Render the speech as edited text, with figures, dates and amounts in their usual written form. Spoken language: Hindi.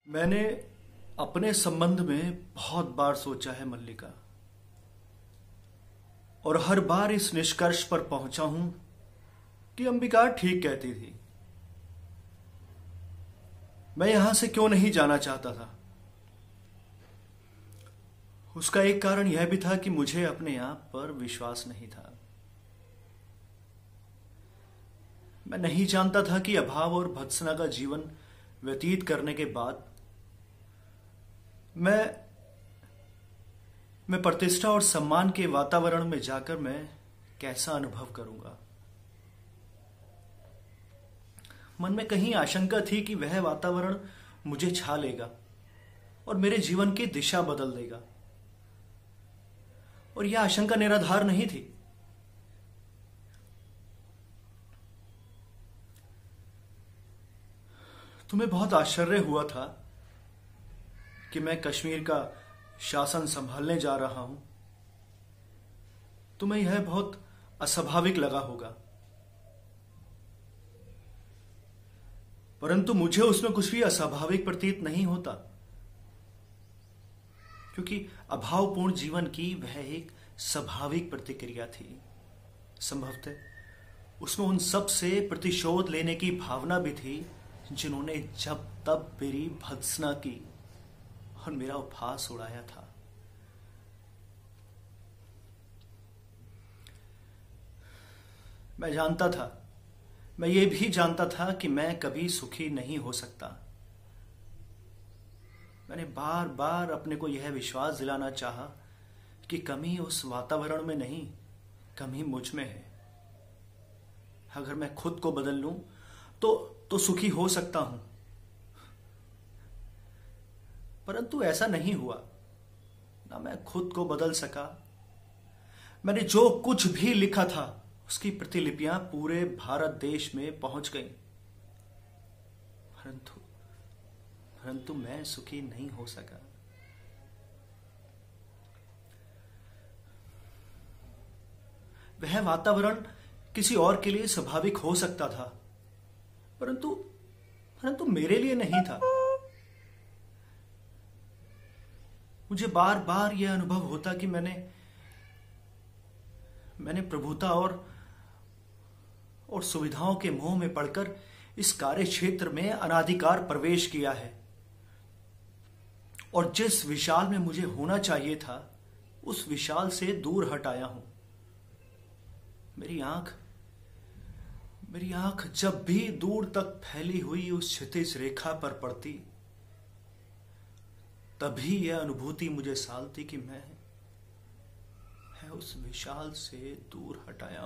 मैंने अपने संबंध में बहुत बार सोचा है मल्लिका, और हर बार इस निष्कर्ष पर पहुंचा हूं कि अंबिका ठीक कहती थी। मैं यहां से क्यों नहीं जाना चाहता था। उसका एक कारण यह भी था कि मुझे अपने आप पर विश्वास नहीं था। मैं नहीं जानता था कि अभाव और भत्सना का जीवन व्यतीत करने के बाद मैं प्रतिष्ठा और सम्मान के वातावरण में जाकर मैं कैसा अनुभव करूंगा। मन में कहीं आशंका थी कि वह वातावरण मुझे छा लेगा और मेरे जीवन की दिशा बदल देगा, और यह आशंका निराधार नहीं थी। तुम्हें बहुत आश्चर्य हुआ था कि मैं कश्मीर का शासन संभालने जा रहा हूं। तुम्हें यह बहुत अस्वाभाविक लगा होगा, परंतु मुझे उसमें कुछ भी अस्वाभाविक प्रतीत नहीं होता, क्योंकि अभावपूर्ण जीवन की वह एक स्वाभाविक प्रतिक्रिया थी। संभवतः उसमें उन सब से प्रतिशोध लेने की भावना भी थी जिन्होंने जब तब मेरी भत्सना की और मेरा उपहास उड़ाया था। मैं जानता था, मैं ये भी जानता था कि मैं कभी सुखी नहीं हो सकता। मैंने बार बार अपने को यह विश्वास दिलाना चाहा कि कमी उस वातावरण में नहीं, कमी मुझ में है। अगर मैं खुद को बदल लूं तो सुखी हो सकता हूं, परंतु ऐसा नहीं हुआ। ना मैं खुद को बदल सका। मैंने जो कुछ भी लिखा था उसकी प्रतिलिपियां पूरे भारत देश में पहुंच गईं, परंतु मैं सुखी नहीं हो सका। वह वातावरण किसी और के लिए स्वाभाविक हो सकता था, परंतु मेरे लिए नहीं था। मुझे बार बार यह अनुभव होता कि मैंने प्रभुता और सुविधाओं के मोह में पड़कर इस कार्य क्षेत्र में अनाधिकार प्रवेश किया है, और जिस विशाल में मुझे होना चाहिए था उस विशाल से दूर हट आया हूं। मेरी आंख जब भी दूर तक फैली हुई उस क्षितिज रेखा पर पड़ती, तभी यह अनुभूति मुझे सालती कि मैं उस विशाल से दूर हटाया